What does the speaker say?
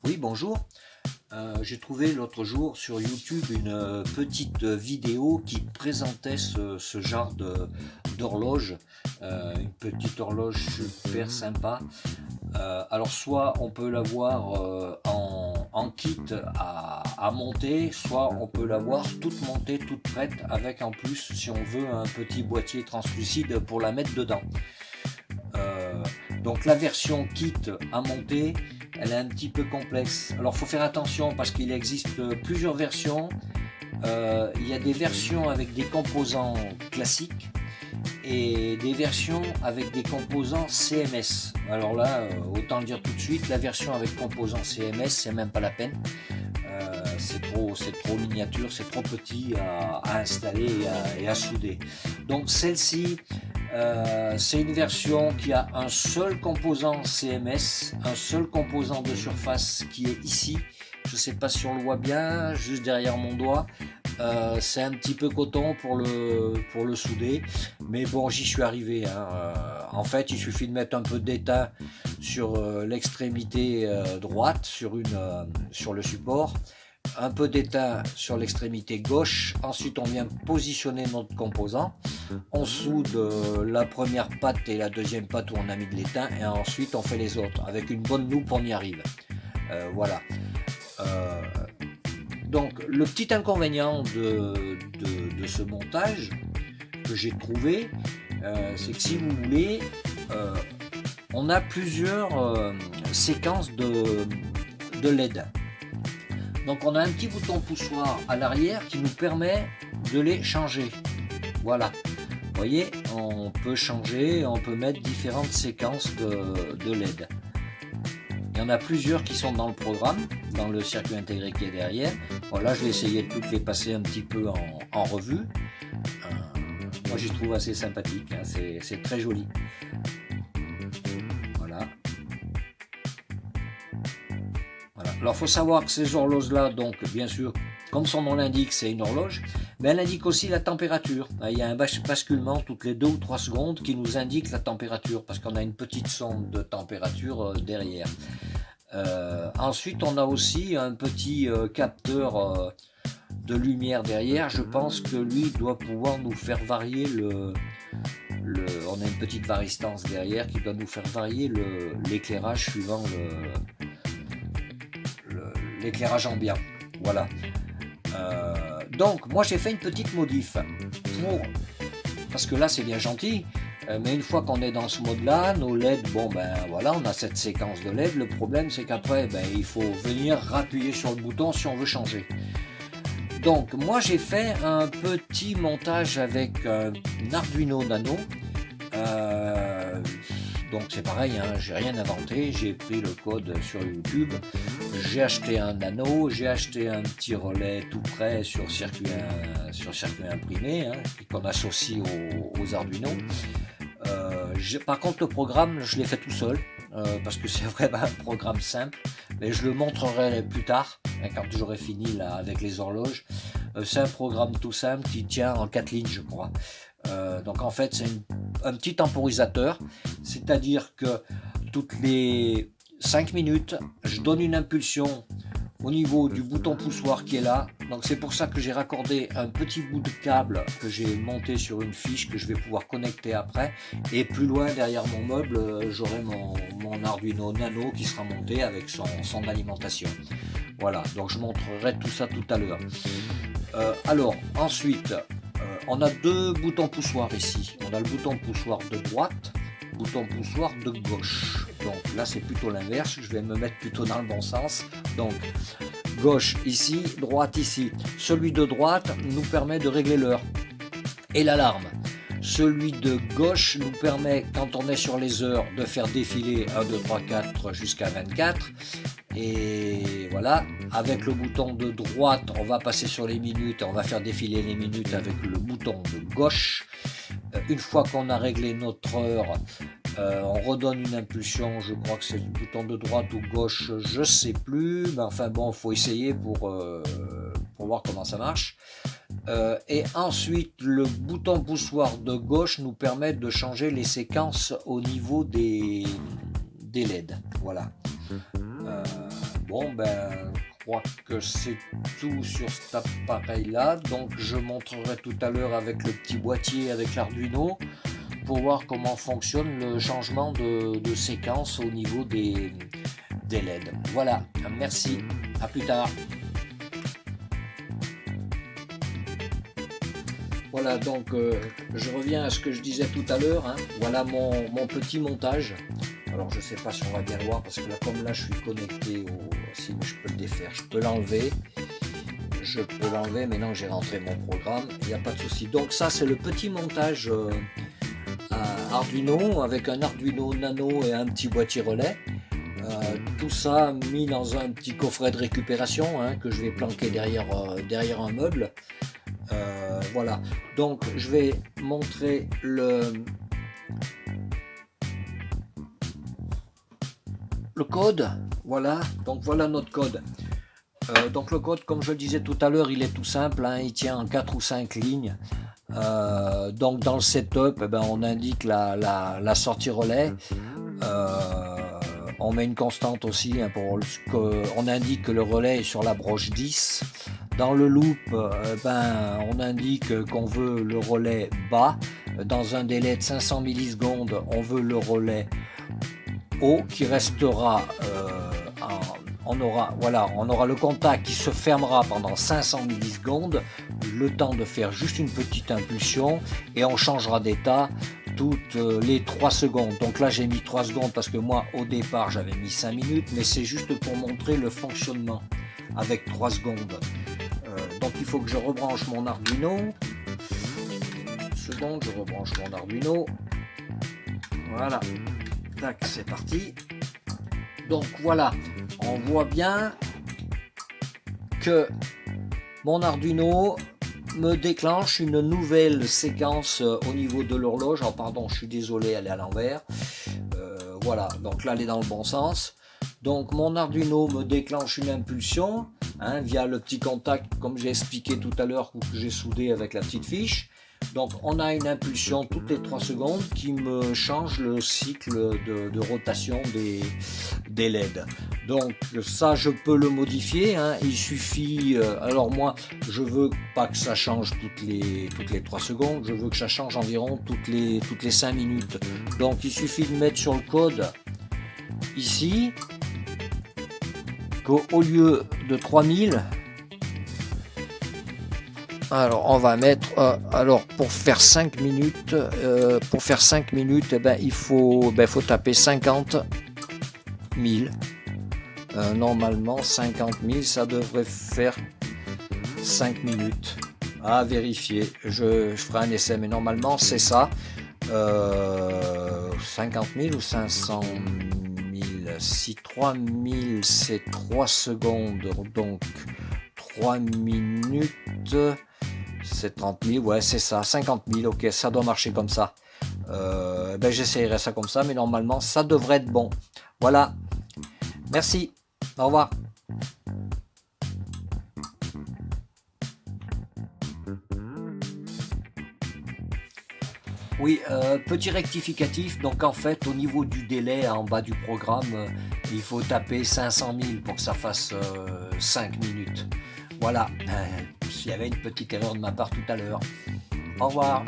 Oui, bonjour. J'ai trouvé l'autre jour sur YouTube une petite vidéo qui présentait ce genre d'horloge, une petite horloge super sympa. Alors soit on peut l'avoir en kit à monter, soit on peut l'avoir toute montée, toute prête, avec en plus, si on veut, un petit boîtier translucide pour la mettre dedans. Euh, donc la version kit à monter, elle est un petit peu complexe. Alors il faut faire attention parce qu'il existe plusieurs versions. Il y a des versions avec des composants classiques et des versions avec des composants CMS. Alors là, autant le dire tout de suite, la version avec composants CMS, c'est même pas la peine. C'est trop miniature, c'est trop petit à installer et à souder. Donc celle-ci, c'est une version qui a un seul composant CMS, un seul composant de surface qui est ici. Je ne sais pas si on le voit bien, juste derrière mon doigt. C'est un petit peu coton pour le souder, mais bon, j'y suis arrivé, hein. En fait, il suffit de mettre un peu d'étain sur l'extrémité droite, sur le support, un peu d'étain sur l'extrémité gauche. Ensuite, on vient positionner notre composant. On soude la première patte et la deuxième patte où on a mis de l'étain, et ensuite on fait les autres. Avec une bonne loupe, on y arrive. Voilà. Euh, donc, le petit inconvénient de ce montage que j'ai trouvé, c'est que si vous voulez, euh, on a plusieurs séquences de LED. Donc on a un petit bouton poussoir à l'arrière qui nous permet de les changer. Voilà. Vous voyez, on peut changer, on peut mettre différentes séquences de LED. Il y en a plusieurs qui sont dans le programme, dans le circuit intégré qui est derrière. Voilà, je vais essayer de toutes les passer un petit peu en revue. Moi j'y trouve assez sympathique, hein, c'est très joli. Voilà. Voilà. Alors il faut savoir que ces horloges-là, donc bien sûr, comme son nom l'indique, c'est une horloge, mais elle indique aussi la température. Il y a un basculement toutes les 2 ou 3 secondes qui nous indique la température, parce qu'on a une petite sonde de température derrière. Ensuite, on a aussi un petit capteur de lumière derrière. Je pense que lui doit pouvoir nous faire varier on a une petite varistance derrière qui doit nous faire varier l'éclairage suivant l'éclairage ambiant. Voilà. Donc, moi j'ai fait une petite modif parce que là c'est bien gentil, mais une fois qu'on est dans ce mode-là, nos LED, bon ben voilà, on a cette séquence de LED. Le problème c'est qu'après, ben, il faut venir appuyer sur le bouton si on veut changer. Donc, moi j'ai fait un petit montage avec un Arduino Nano. Euh, donc c'est pareil, hein, j'ai rien inventé, j'ai pris le code sur YouTube, j'ai acheté un nano, j'ai acheté un petit relais tout prêt sur circuit imprimé, hein, qu'on associe aux Arduino. Par contre le programme je l'ai fait tout seul, parce que c'est vraiment un programme simple, mais je le montrerai plus tard, hein, quand j'aurai fini là, avec les horloges. C'est un programme tout simple qui tient en 4 lignes je crois. Donc en fait c'est un petit temporisateur, c'est-à-dire que toutes les 5 minutes je donne une impulsion au niveau du bouton poussoir qui est là. Donc c'est pour ça que j'ai raccordé un petit bout de câble que j'ai monté sur une fiche que je vais pouvoir connecter après, et plus loin derrière mon meuble j'aurai mon Arduino Nano qui sera monté avec son alimentation. Voilà, donc je montrerai tout ça tout à l'heure. Alors ensuite, on a deux boutons poussoirs ici. On a le bouton poussoir de droite, bouton poussoir de gauche. Donc là c'est plutôt l'inverse, je vais me mettre plutôt dans le bon sens. Donc gauche ici, droite ici. Celui de droite nous permet de régler l'heure et l'alarme. Celui de gauche nous permet, quand on est sur les heures, de faire défiler 1, 2, 3, 4 jusqu'à 24. Et voilà, avec le bouton de droite, on va passer sur les minutes, on va faire défiler les minutes avec le bouton de gauche. Une fois qu'on a réglé notre heure, on redonne une impulsion, je crois que c'est le bouton de droite ou gauche, je sais plus, mais enfin bon, il faut essayer pour voir comment ça marche. Et ensuite, le bouton poussoir de gauche nous permet de changer les séquences au niveau des LED. Voilà. bon, ben, je crois que c'est tout sur cet appareil-là. Donc, je montrerai tout à l'heure avec le petit boîtier, avec l'Arduino, pour voir comment fonctionne le changement de séquence au niveau des LED. Voilà, merci, à plus tard. Voilà, donc je reviens à ce que je disais tout à l'heure, hein. Voilà mon petit montage. Alors je sais pas si on va bien le voir parce que là, comme là je suis connecté au... Si, mais je peux le défaire, je peux l'enlever. Je peux l'enlever, maintenant j'ai rentré mon programme, il n'y a pas de souci. Donc ça c'est le petit montage Arduino avec un Arduino Nano et un petit boîtier relais. Tout ça mis dans un petit coffret de récupération, hein, que je vais planquer derrière un meuble. Voilà, donc je vais montrer le code. Voilà, donc voilà notre code. Donc le code, comme je le disais tout à l'heure, il est tout simple, hein, il tient en 4 ou 5 lignes. Donc dans le setup, eh ben, on indique la sortie relais. On met une constante aussi, hein, on indique que le relais est sur la broche 10. Dans le loop, ben, on indique qu'on veut le relais bas. Dans un délai de 500 millisecondes, on veut le relais haut qui restera on aura le contact qui se fermera pendant 500 millisecondes, le temps de faire juste une petite impulsion, et on changera d'état toutes les 3 secondes. Donc là j'ai mis 3 secondes parce que moi au départ j'avais mis 5 minutes, mais c'est juste pour montrer le fonctionnement avec 3 secondes. Donc il faut que je rebranche mon Arduino. Une seconde, je rebranche mon Arduino. Voilà. Tac, c'est parti. Donc voilà, on voit bien que mon Arduino me déclenche une nouvelle séquence au niveau de l'horloge. Alors pardon, je suis désolé, elle est à l'envers. Voilà, donc là elle est dans le bon sens. Donc mon Arduino me déclenche une impulsion, hein, via le petit contact comme j'ai expliqué tout à l'heure, que j'ai soudé avec la petite fiche. Donc on a une impulsion toutes les 3 secondes qui me change le cycle de rotation des LED. Donc ça je peux le modifier, hein. Il suffit, alors moi je veux pas que ça change toutes les 3 secondes, je veux que ça change environ toutes les 5 minutes. Donc il suffit de mettre sur le code ici qu'au lieu de 3000, alors on va mettre, alors pour faire 5 minutes, eh ben, il faut taper 50 000. Normalement 50 000 ça devrait faire 5 minutes. À vérifier, je ferai un essai, mais normalement c'est ça. 50 000 ou 500 000. Si 3 000 c'est 3 secondes, donc 3 minutes, c'est 30 000, ouais c'est ça, 50 000, ok, ça doit marcher comme ça. J'essayerai ça comme ça, mais normalement ça devrait être bon. Voilà, merci, au revoir. Oui, petit rectificatif, donc en fait au niveau du délai en bas du programme, il faut taper 500 000 pour que ça fasse 5 minutes. Voilà, il y avait une petite erreur de ma part tout à l'heure. Au revoir.